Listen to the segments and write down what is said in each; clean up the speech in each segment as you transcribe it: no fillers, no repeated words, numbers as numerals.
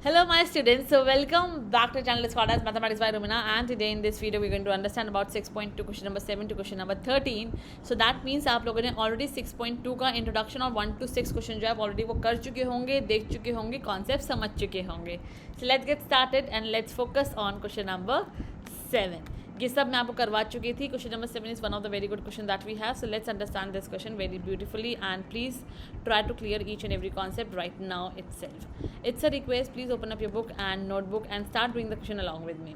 Hello my students, so welcome back to the channel. It's called as Mathematics by Rumina, and today in this video we're going to understand about 6.2 question number 7 to question number 13. So that means आप लोगों ने already 6.2 का introduction और 1 to 6 question जो है already वो कर चुके होंगे, देख चुके होंगे, कॉन्सेप्ट समझ चुके होंगे. So let's get started and let's focus on question number 7. ये सब मैं आपको करवा चुकी थी. Question number 7 is one of the very good question that we have. So let's understand this question very beautifully and please try to clear each and every concept right now itself. It's a request, please open up your book and notebook and start doing the question along with me.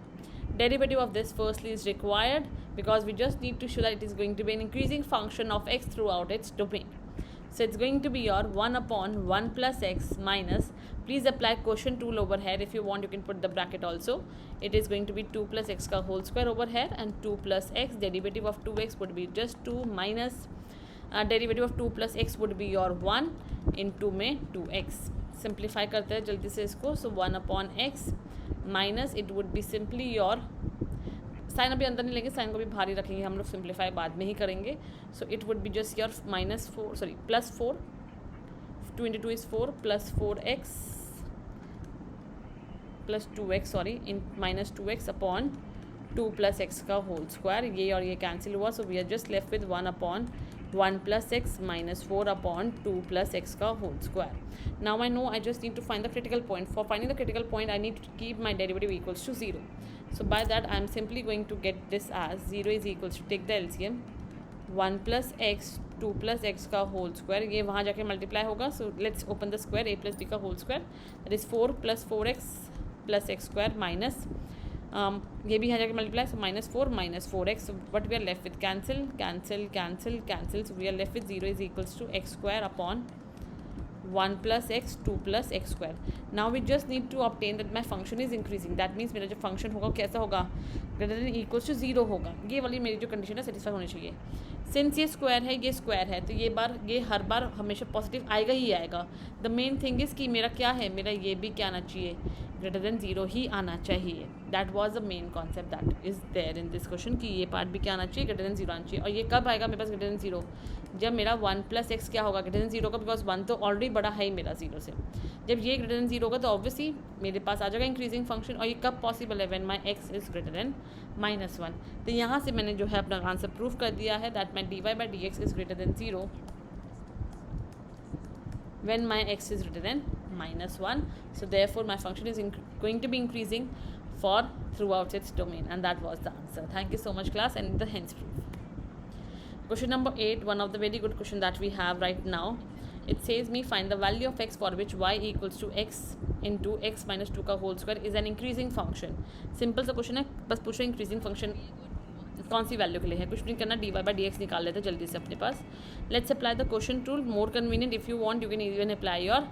Derivative of this firstly is required because we just need to show that it is going to be an increasing function of x throughout its domain. So it's going to be your 1 upon 1 plus x minus, please apply quotient rule over here. If you want you can put the bracket also. It is going to be 2 plus x का whole square over here and 2 plus x, derivative of 2x would be just 2 minus derivative of 2 plus x would be your 1 in 2 में 2x. Simplify करते हैं जल्दी से इसको. So 1 upon x minus it would be simply your, sign अभी अंदर नहीं लेंगे, साइन को भी भारी रखेंगे हम लोग, सिंप्लीफाई बाद में ही करेंगे. So it would be just your plus 4, 2 into 2 is 4 plus 4x plus 2x in minus 2x upon 2 plus x का होल स्क्वायर. ये और ये कैंसिल हुआ. So we are just left with 1 upon 1 plus x minus 4 upon 2 plus x का whole square. Now I know I just need to find the critical point. For finding the critical point I need to keep my derivative equals to 0. So by that I am simply going to get this as 0 is equals to, take the LCM, 1 plus x 2 plus x का whole square. ये वहाँ जाके multiply होगा. So let's open the square, a plus b का whole square, that is 4 plus 4x plus x square minus ये भी यहाँ जाके multiply. So minus 4x. So what we are left with cancel cancel cancel cancel. So we are left with 0 is equals to x square upon 1 plus x 2 plus x square. Now we just need to obtain that my function is increasing. That means मेरा जो function होगा कैसा होगा, greater than equals to 0 होगा. ये वाली मेरी जो कंडीशन है सेटिस्फाई होनी चाहिए. सिंस ये स्क्वायर है, ये स्क्वायर है, तो ये हर बार हमेशा पॉजिटिव आएगा ही आएगा. द मेन थिंग इज़ कि मेरा क्या है, मेरा ये भी क्या आना चाहिए, ग्रेटर देन 0 ही आना चाहिए. That was the main concept that is there in this question कि ये पार्ट भी क्या आना चाहिए, ग्रेटर देन 0 आना चाहिए. और ये कब आएगा मेरे पास ग्रेटर देन 0, जब मेरा 1 प्लस एक्स क्या होगा, ग्रेटर देन 0 का, बिकॉज 1 तो ऑलरेडी बड़ा है ही मेरा 0 से. जब ये ग्रेटर देन 0 होगा तो ऑब्वियसली मेरे पास आ जाएगा इंक्रीजिंग फंक्शन. और ये कब पॉसिबल है, when my x is greater than -1. तो यहाँ से मैंने जो है अपना आंसर प्रूव कर दिया है that my dy by dx is greater than 0 when my x is greater than -1. So therefore my function is going to be increasing for throughout its domain, and that was the answer. Thank you so much class, and the hence proof. Question number 8, one of the very good question that we have right now. It says me find the value of x for which y equals to x into x minus 2 का whole square is an increasing function. Simple सा question है, बस पूछो increasing function कौन सी value के लिए है. कुछ नहीं करना, dy by dx निकाल लेते जल्दी से अपने पास. Let's apply the question rule, more convenient. If you want you can even apply your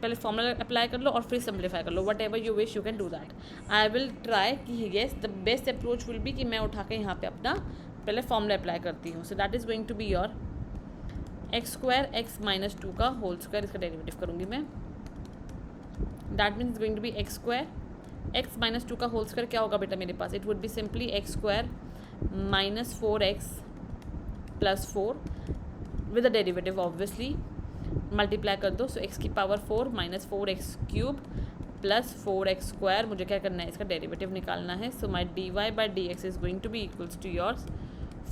पहले फॉर्मूला अप्लाई कर लो और फिर सिंप्लीफाई कर लो. Whatever you wish you can do that. I will try कि yes the best approach will be कि मैं उठा के यहाँ पे अपना पहले फॉर्मूला अप्लाई करती हूँ. So that is going to be your X square X minus 2 का होल स्क्वायर, इसका डेरिवेटिव करूँगी मैं. That means going to be X square X minus 2 का होल स्क्वायर क्या होगा बेटा मेरे पास, it would be simply X square minus 4x plus 4 with the derivative obviously. Multiply कर दो. सो x की power 4 minus 4x cube plus 4x square. मुझे क्या करना है, इसका डेरिवेटिव निकालना है. So my dy by dx is going to be equals to yours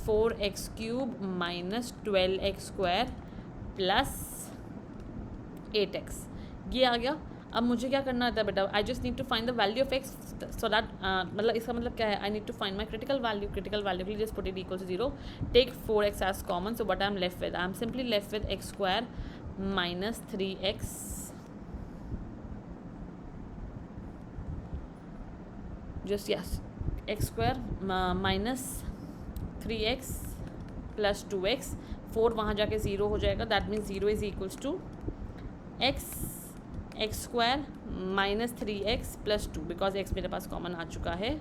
4x cube minus 12x square plus 8x. ये आ गया. अब मुझे क्या करना था बेटा, I just need to find the value of x. So that मतलब इसका मतलब क्या है, I need to find my critical value. Critical value के लिए just put it equal to 0, take 4x as common. So but I am left with, I am simply left with x square minus 3x just yes x square minus 3x plus 2x. 4 वहाँ जाके 0 हो जाएगा. That means 0 is equals to x square minus 3x plus 2, because x मेरे पास common आ चुका है.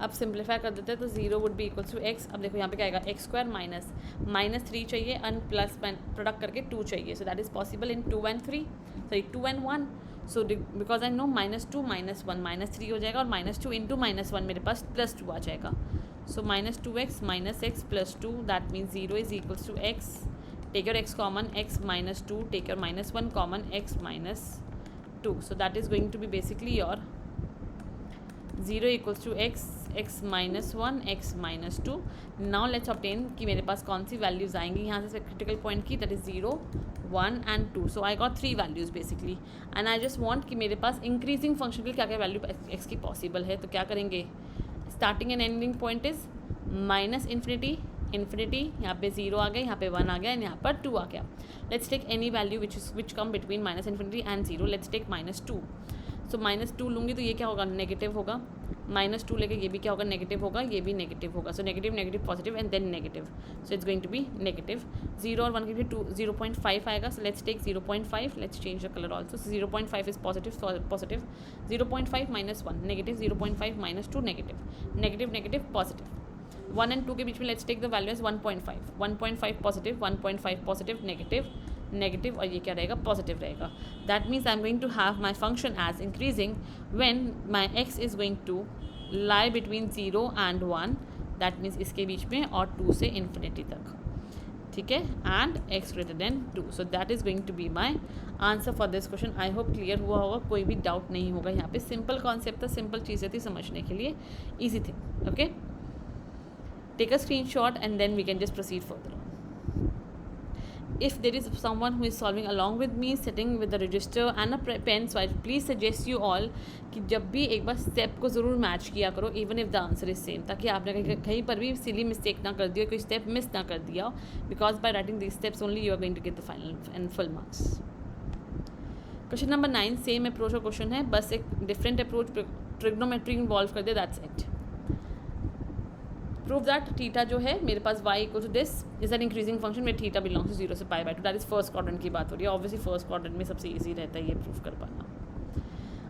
अब simplify कर देते हैं तो 0 would be equals to x. अब देखो यहाँ पे क्या आएगा, एक्स स्क्वायर माइनस 3 चाहिए एंड प्लस प्रोडक्ट करके 2 चाहिए. So that is possible in 2 and 3, sorry 2 and 1. So because I know -2 -1 -3 हो जाएगा और -2 इंटू -1 मेरे पास +2 आ जाएगा. So -2x -x +2 that means 0 is equals to x take your x common, x minus 2, take your minus 1 common, x minus 2. So that is going to be basically your 0 equals to x minus 1, x minus 2. Now let's obtain कि मेरे पास कौन सी values आएंगी यहाँ से critical point की, that is 0, 1 and 2. So I got 3 values basically and I just want कि मेरे पास increasing function के क्या क्या वैल्यू x की पॉसिबल है. तो क्या करेंगे, starting and ending point is minus infinity, यहाँ पे 0 आ गया, यहाँ पे 1 आ गया एंड यहाँ पर 2 आ गया. Let's take any value which come between minus infinity and 0. Let's take minus 2. So minus 2 लूँगी तो ये क्या होगा, नेगेटिव होगा. माइनस 2 लेके ये भी क्या होगा, नेगेटिव होगा, ये भी नेगेटिव होगा. So negative negative positive and then negative. So it's going to be negative. 0 और 1 के लिए 0.5 आएगा. So let's take 0.5. Let's change the colour also. 0.5 is positive. 0.5 minus 1 negative, 0.5 minus 2 negative, negative negative positive. 1 and 2 के बीच में let's take the value as 1.5. 1.5 positive, 1.5 positive, negative negative और ये क्या रहेगा, पॉजिटिव रहेगा. That means I am going to have my function as increasing when my x is going to lie between 0 and 1. That means इसके बीच में और 2 से इन्फिनिटी तक. ठीक है, and x greater than 2. So that is going to be my answer for this question. I hope clear हुआ होगा, कोई भी डाउट नहीं होगा. यहाँ पे सिंपल कॉन्सेप्ट था, सिंपल चीज़ें थी समझने के लिए, ईजी थी. Okay, take a screenshot and then we can just proceed further on. If there is someone who is solving along with me sitting with the register and a pen, so I please suggest you all कि जब भी एक बार step को ज़रूर match किया करो even if the answer is same, ताकि आपने कहीं पर भी सिली मिस्टेक ना कर दिया, कोई स्टेप मिस ना कर दिया, because by writing these steps only you are going to get the final and full marks. Question number 9 same approach का क्वेश्चन है, बस एक डिफरेंट अप्रोच ट्रिग्नोमेट्री इन्वॉल्व कर दिया, that's it. Prove that theta जो है मेरे पास y equal to this is an increasing function में थीटा बिलोंग्स टू 0 से π/2. दैट इज फर्स्ट क्वाड्रेंट की बात हो रही है. ऑब्वियसली फर्स्ट क्वाड्रेंट में सबसे इजी रहता है ये प्रूव कर पाना.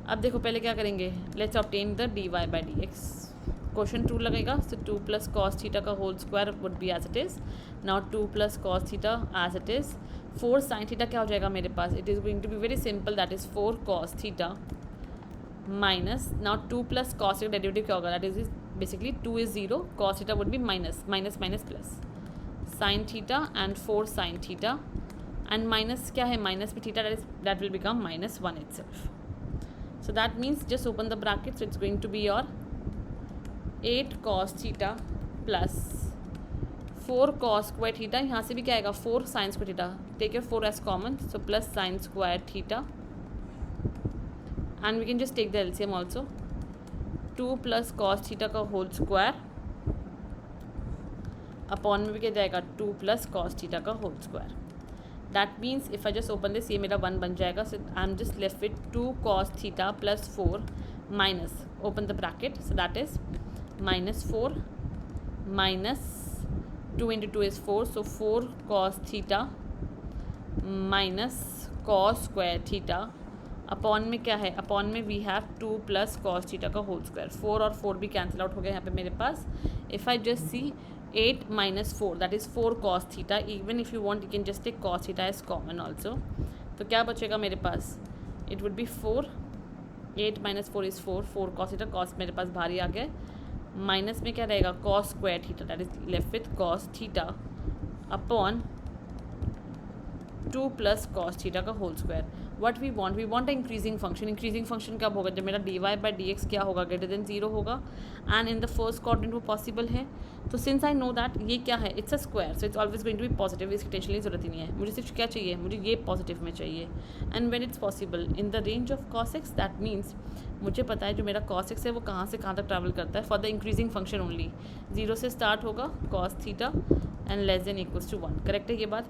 अब देखो पहले क्या करेंगे, let's obtain the dy/dx. Question 2 लगेगा. सो 2 प्लस कॉस थीटा का whole square would be as it is. Now 2 plus cos theta as it is. 4 sine theta क्या हो जाएगा मेरे पास, it is going to be very simple, that is 4 cos theta minus, now 2 plus cos का derivative क्या होगा, that is basically 2 is 0, cos theta would be minus plus sin theta and 4 sin theta and minus क्या है, minus में theta, that will become minus 1 itself. So that means just open the bracket. So it's going to be your 8 cos theta plus 4 cos square theta. यहाँ से भी क्या आएगा, 4 sin square theta. Take your 4 as common, so plus sin square theta and we can just take the LCM also. 2 plus cos theta का whole square upon में भी क्या जाएगा, 2 प्लस कॉस थीटा का whole square. That means if I just open this, ये मेरा 1 बन जाएगा. So I am just left with 2 cos theta plus 4 minus, open the bracket, so that is minus 4 minus 2 into 2 is 4. So 4 cos theta minus cos square theta upon में क्या है, upon में we have 2 plus cos theta का whole square. 4 और 4 भी cancel out हो गया यहाँ पे मेरे पास. If I just see 8 minus 4 that is 4 cos theta. Even if you want you can just take cos theta as common also. तो क्या बचेगा मेरे पास, it would be 4. 8 minus 4 is 4. 4 cos theta, cos मेरे पास भारी आ गया. माइनस में क्या रहेगा, cos square theta, that is left with cos theta upon 2 plus cos theta का whole square. What we want a increasing function. Increasing function कब होगा, जब मेरा dy/dx क्या होगा, ग्रेटर देन 0 होगा and in the first quadrant वो possible है. तो सिंस आई नो दैट ये क्या है, it's a square, so it's always going to be positive. इसकी टेंशन की जरूरत ही नहीं है. मुझे सिर्फ क्या चाहिए, मुझे ये पॉजिटिव में चाहिए. And when it's possible in the range of cos x, that means मुझे पता है जो मेरा cos x है वो कहाँ से कहाँ तक ट्रैवल करता है for the increasing function only. 0 से स्टार्ट होगा cos theta and less than equals to 1. Correct है ये बात.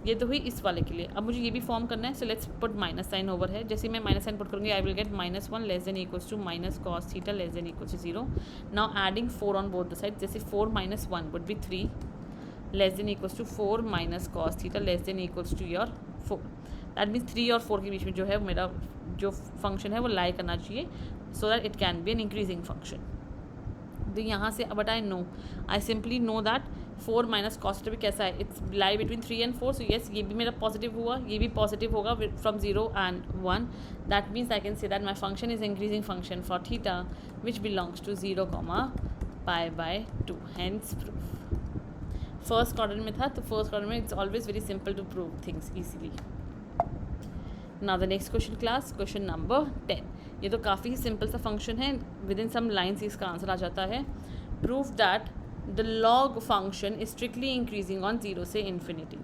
ये तो हुई इस वाले के लिए. अब मुझे ये भी फॉर्म करना है. So let's put minus sign over है. जैसे मैं माइनस साइन पुट करूँगी I will get -1 less than equals to minus cos theta less than equals to 0. Now adding 4 on both the side. जैसे 4 minus 1 would be 3 less than equals to 4 minus cos theta less than equals to your 4. That means 3 और 4 के बीच में जो है मेरा जो function है वो लाई करना चाहिए so that it can be an increasing function. तो यहाँ से but I simply know that 4 minus cos theta भी कैसा है, it's lie between 3 and 4. So yes, ये भी मेरा पॉजिटिव हुआ, ये भी पॉजिटिव होगा from 0 and 1. That means I can say that my function is increasing function for theta which belongs to 0, π/2. Hence proof. First order में था, तो फर्स्ट ऑर्डर में it's always very simple to prove things easily. Now the next question class, question number 10. ये तो काफ़ी simple सा function है, within some lines इसका आंसर आ जाता है. Prove that the log function is strictly increasing on 0 से इन्फिनिटी.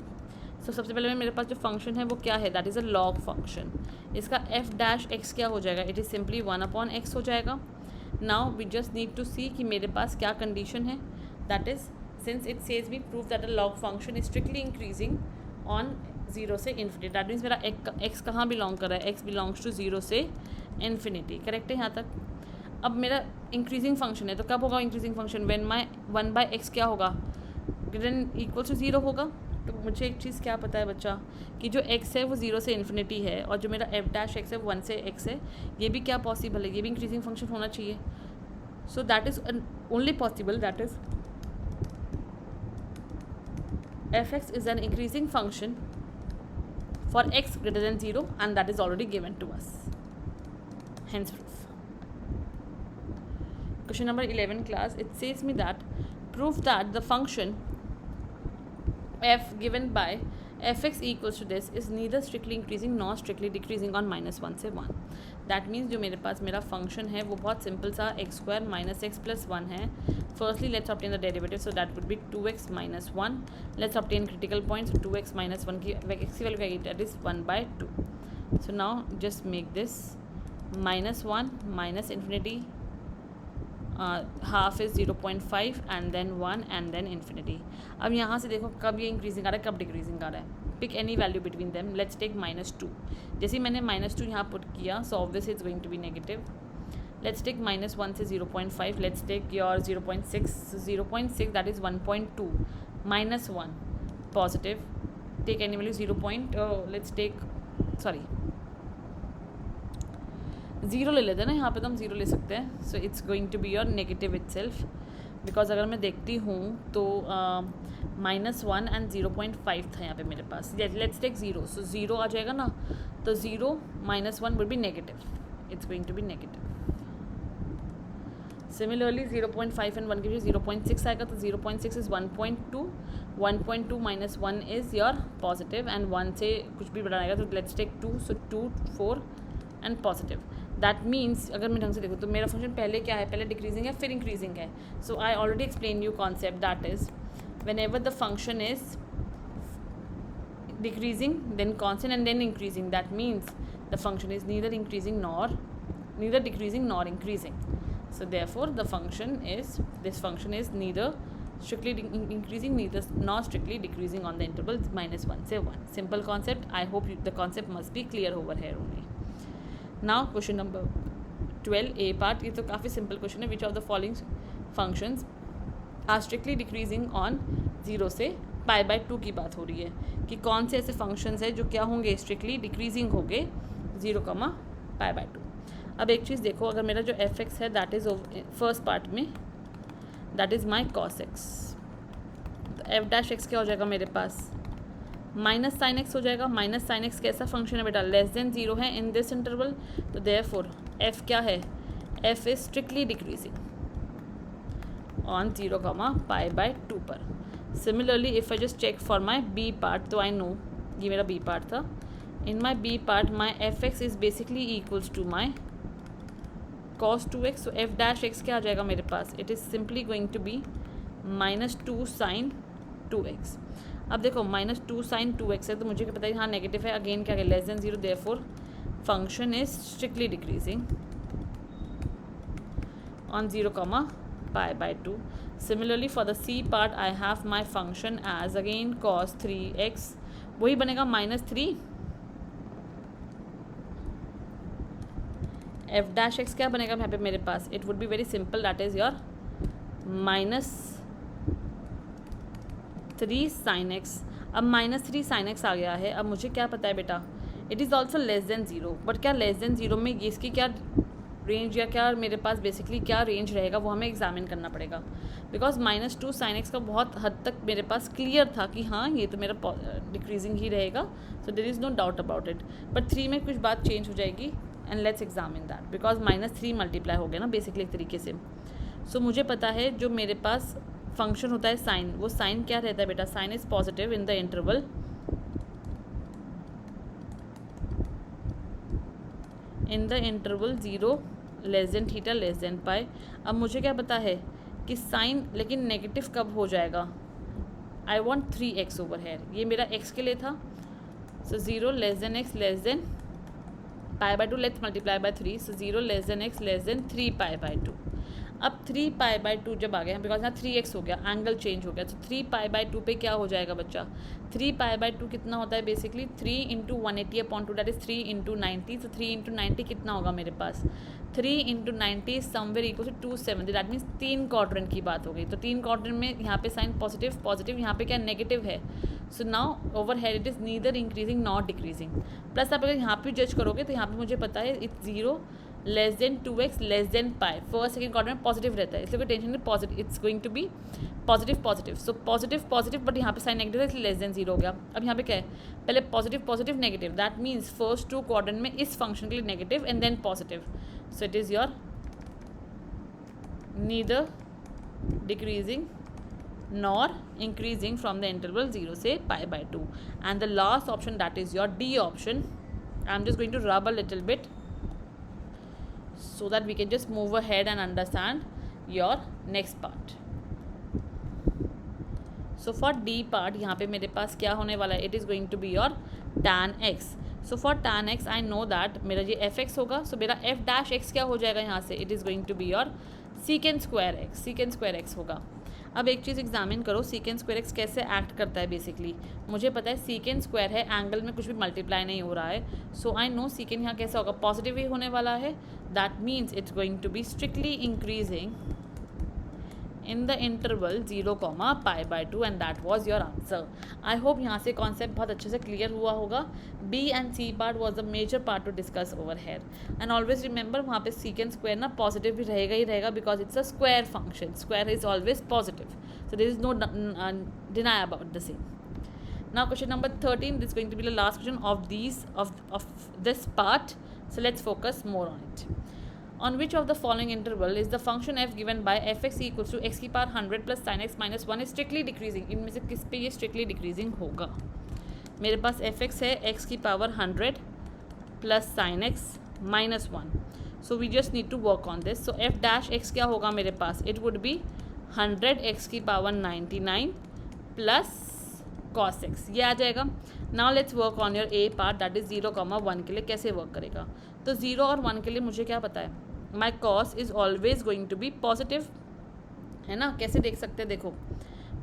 सो सबसे पहले मेरे पास जो फंक्शन है वो क्या है, that is a log function. इसका एफ डैश एक्स क्या हो जाएगा, इट इज़ सिंपली 1/x हो जाएगा. Now we just need to see कि मेरे पास क्या कंडीशन है, that is since it says we prove that a log function is strictly increasing on 0 से इन्फिनिटी. दैट मीन्स मेरा एक्स कहाँ बिलोंग कर रहा है, एक्स बिलोंग्स टू 0 से इन्फिनिटी. करेक्ट है यहाँ तक. अब मेरा इंक्रीजिंग फंक्शन है, तो कब होगा increasing function, when my 1/x क्या होगा, ग्रेटर इक्वल टू 0 होगा. तो मुझे एक चीज़ क्या पता है बच्चा, कि जो x है वो 0 से इन्फिनिटी है, और जो मेरा एफ डैश एक्स है 1 से x है. ये भी क्या पॉसिबल है, ये भी इंक्रीजिंग फंक्शन होना चाहिए. So that is only possible, that is F x is an increasing function for x greater than 0, and that is already given to us. Hence proof. Question number 11 class, it says me that prove that the function f given by fx equals to this is neither strictly increasing nor strictly decreasing on -1 से 1. That means जो मेरे पास मेरा function है वो बहुत simple सा x² - x + 1 है. Firstly let's obtain the derivative, so that would be 2x - 1. Let's obtain critical point, so 2x - 1 की x की वैल्यू क्या, that is 1/2. So now just make this -1 minus infinity, half is 0.5 and then 1 and then infinity. अब यहाँ से देखो कब ये increasing आ रहा है, कब डिक्रीजिंग आ रहा है. Pick any value between them. Let's take -2. जैसे मैंने -2 यहाँ पुट किया, so obviously it's going to be negative. Let's take -1 से 0.5. Let's take your 0.6 that is 1.2 -1 positive. Take any value 0 ले लेते हैं ना, यहाँ पे तो हम 0 ले सकते हैं. So it's going to be your negative itself, because अगर मैं देखती हूँ तो -1 एंड 0.5 था यहाँ पे मेरे पास. लेट्स टेक 0, सो 0 आ जाएगा ना, तो 0 - 1 would be negative. It's going to be negative. Similarly 0.5 and 1 के लिए 0.6 आएगा, तो 0.6 is 1.2. 1.2 - 1 is your positive, and 1 से कुछ भी बड़ा आएगा, तो let's take 2, so 2, 4 and positive. That means अगर मैं ढंग से देखूँ तो मेरा फंक्शन पहले क्या है, पहले डिक्रीजिंग है फिर इंक्रीजिंग है. So I already explain you concept, that is whenever the function is decreasing then constant and then increasing, that means the function is neither decreasing nor increasing. So therefore this function is neither strictly increasing nor strictly decreasing on the interval -1 से 1. Simple concept. I hope the concept must be clear over here only. Now question number 12 A part. ये तो काफ़ी simple question है. Which of the following functions are strictly decreasing on 0 से π/2 की बात हो रही है, कि कौन से ऐसे फंक्शंस हैं जो क्या होंगे, स्ट्रिक्टली डिक्रीजिंग होंगे 0, π/2. अब एक चीज़ देखो, अगर मेरा जो एफ एक्स है दैट इज़ फर्स्ट पार्ट में that is my cos x, तो एफ डैश एक्स क्या हो जाएगा मेरे पास, -sin x हो जाएगा. -sin x कैसा फंक्शन है बेटा, <0 है इन दिस इंटरवल, तो देयरफॉर एफ क्या है, F is strictly decreasing on 0, π/2 पर. Similarly if I just check for my b part, तो I know ये मेरा b part था. In my b part my fx is basically equals to my cos 2x, so f dash x क्या आ जाएगा मेरे पास, it is simply going to be -2 sin 2x. अब देखो -2 sin 2x है, तो मुझे क्या पता है यहाँ नेगेटिव है, अगेन क्या है, <0, therefore function is strictly decreasing on 0, π/2. Similarly for the c part I have my function as again cos 3x, वही बनेगा -3. f dash x क्या बनेगा यहाँ पे मेरे पास, it would be very simple, that is your -3 sin x. अब -3 sin x आ गया है. अब मुझे क्या पता है बेटा, इट इज़ ऑल्सो <0, बट क्या <0 में ये इसकी क्या रेंज या क्या मेरे पास बेसिकली क्या रेंज रहेगा वो हमें एग्जामिन करना पड़ेगा, बिकॉज -2 sin x का बहुत हद तक मेरे पास क्लियर था कि हाँ ये तो मेरा डिक्रीजिंग ही रहेगा, so there is no doubt about it. But 3 में कुछ बात चेंज हो जाएगी, and let's examine that, because -3 multiply हो गया ना बेसिकली एक तरीके से. सो मुझे पता है जो मेरे पास फंक्शन होता है साइन, वो साइन क्या रहता है बेटा, sine is positive in the interval zero less than theta less than pi. अब मुझे क्या पता है कि साइन लेकिन नेगेटिव कब हो जाएगा, I want 3x over here, ये मेरा x के लिए था। सो 0 less then x less than pi by 2, let's multiply by 3, so 0 less then x less than 3 pi by 2। अब 3 पाई बाई 2 जब आ गया, बिकॉज यहाँ 3x हो गया, एंगल चेंज हो गया, तो 3 पाई बाई 2 पे क्या हो जाएगा बच्चा, 3 पाई बाई 2 कितना होता है basically 3 into 180/2, that is 3 into 90। तो 3 इंटू 90 कितना होगा मेरे पास, 3 into 90 somewhere equal to 270, that means 3 quadrant की बात हो गई। तो 3 क्वाड्रेंट में यहाँ पे साइन पॉजिटिव पॉजिटिव, यहाँ पे क्या नेगेटिव है। So now over here it is neither increasing not decreasing. Plus आप अगर यहाँ पे जज करोगे तो यहाँ पे मुझे पता है it's 0 less than 2x less than pi, first second quadrant positive रहता है, इसलिए कोई टेंशन नहीं, positive it's going to be positive positive. So positive positive, but यहाँ पे साइन नेगेटिव है इसलिए लेस देन 0 हो गया। अब यहाँ पे क्या है, पहले positive positive negative, that means first 2 quadrant में इस फंक्शन के लिए negative and then positive. So it is your neither decreasing nor increasing from the interval 0 say pi by 2, and the last option, that is your D option. I'm just going to rub a little bit so that we can just move ahead and understand your next part. So for D part यहाँ पे मेरे पास क्या होने वाला है, it is going to be your tan x. So for tan x I know that मेरा ये fx होगा, so मेरा f dash x क्या हो जाएगा यहाँ से, it is going to be your secant square x होगा। अब एक चीज़ एग्जामिन करो, सीकेंट स्क्वायर एक्स कैसे एक्ट करता है। बेसिकली मुझे पता है सीकेंट स्क्वायर है, एंगल में कुछ भी मल्टीप्लाई नहीं हो रहा है, सो आई नो सीकेंट यहाँ कैसा होगा, पॉजिटिव ही होने वाला है, that means it's going to be strictly increasing in the interval 0, pi by 2, and that was your answer. I hope यहाँ से कॉन्सेप्ट बहुत अच्छे से क्लियर हुआ होगा। B and C part was the major part to discuss over here, and always remember वहाँ पे secant square ना पॉजिटिव भी रहेगा ही रहेगा, because it's a square function, square is always positive, so there is no deny about the same. Now question number 13, this is going to be the last question of this part, so let's focus more on it. On which of the following interval is the function f given by fx equals to x की power 100 plus sin x minus 1 is strictly decreasing? इनमें से किस पे ये strictly decreasing होगा? मेरे पास fx है x की power 100 plus sin x minus 1. So we just need to work on this. So f dash x क्या होगा मेरे पास? It would be 100 x की पावर 99 plus cos x, ये आ जाएगा। Now let's work on your a part, that is 0, 1 के लिए कैसे work करेगा। तो 0 और 1 के लिए मुझे क्या पता है, my cos is always going to be positive, है ना। कैसे देख सकते हैं, देखो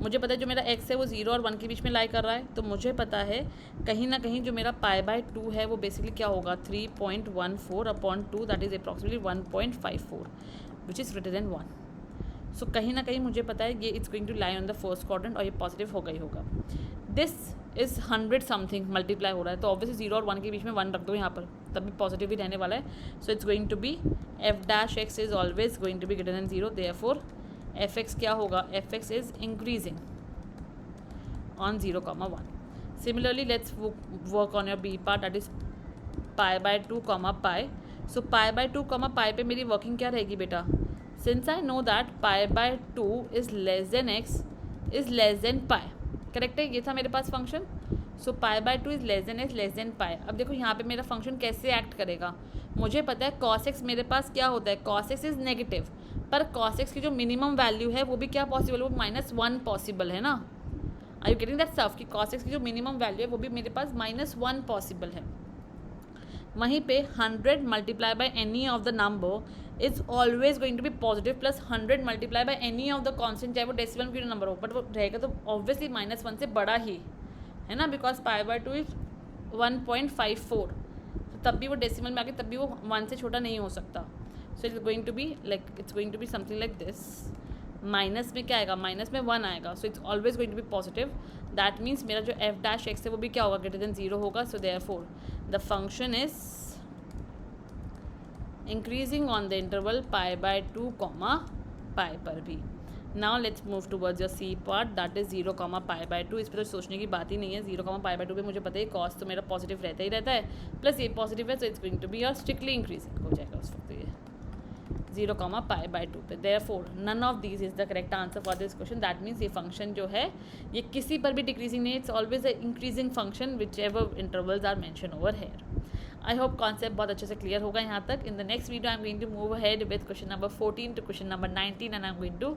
मुझे पता है जो मेरा x है वो 0 और 1 के बीच में लाई कर रहा है, तो मुझे पता है कहीं ना कहीं जो मेरा पाई बाय 2 है वो बेसिकली क्या होगा 3.14/2, that is approximately 1.54 which is greater than 1। So कहीं ना कहीं मुझे पता है ये it's going to lie on the first quadrant और ये पॉजिटिव होगा ही होगा। दिस इज़ 100 समथिंग मल्टीप्लाई हो रहा है, तो ऑब्वियसली 0 और 1 के बीच में 1 रख दो यहाँ पर, तभी पॉजिटिव ही रहने वाला है। So it's going to be f dash x is always going to be greater than 0, therefore f x क्या होगा, f x is increasing on 0, 1। Similarly let's work on your B part, that is pi by 2, pi. So pi by 2, pi पे मेरी working क्या रहेगी बेटा, since I know that pi by 2 is less than x is less than pi, correct है, ये था मेरे पास function. So pi by 2 is less than X less than pi. अब देखो यहाँ पे मेरा फंक्शन कैसे एक्ट करेगा, मुझे पता है कॉस एक्स मेरे पास क्या होता है, कॉस एक्स इज नेगेटिव, पर कॉस एक्स की जो मिनिमम वैल्यू है वो भी क्या पॉसिबल है, वो -1 पॉसिबल है ना। आई यू गेटिंग दैट स्टफ कि कॉस एक्स की जो मिनिमम वैल्यू है वो भी मेरे पास -1 पॉसिबल है। वहीं पे 100 multiply by any of the number is always going to be positive, plus 100 multiply by any of the constant, चाहे वो डेसिमल में क्यों नंबर हो, बट वो रहेगा तो ऑब्वियसली -1 से बड़ा ही है ना, बिकॉज पाई बाय 2 इज 1.54, तब भी वो डेसिमल में आके तब भी वो 1 से छोटा नहीं हो सकता। So it's going to be like something like this, minus में क्या आएगा, माइनस में 1 आएगा, so it's always going to be positive, that means मेरा जो एफ डैश एक्स है वो भी क्या होगा, ग्रेटर देन 0 होगा। So therefore the function is increasing on the interval pi by 2, pi पर भी। Now let's move towards your C part, that is 0, pi by 2। इस पर तो सोचने की बात ही नहीं है, 0, पाई बाय 2 पे मुझे पता है कॉस तो मेरा पॉजिटिव रहता ही रहता है, प्लस ये पॉजिटिव है, so it's going to be और स्ट्रिक्टली इंक्रीजिंग हो जाएगा उस वक्त ये। 0, पाई बाय 2 पे। Therefore none of these is the correct answer for this question. That means ये फंक्शन जो है ये किसी पर भी डिक्रीजिंग नहीं, it's always a increasing function whichever intervals are mention over here. I hope concept बहुत अच्छे से क्लियर होगा यहाँ तक। In the next video I am going to move ahead with question number 14 to question number 19 and I'm going to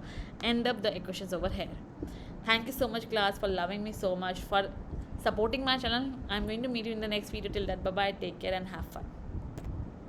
end up the equations over here. Thank you so much class for loving me so much, for supporting my channel. I'm going to meet you in the next video. Till that, bye bye, take care and have fun.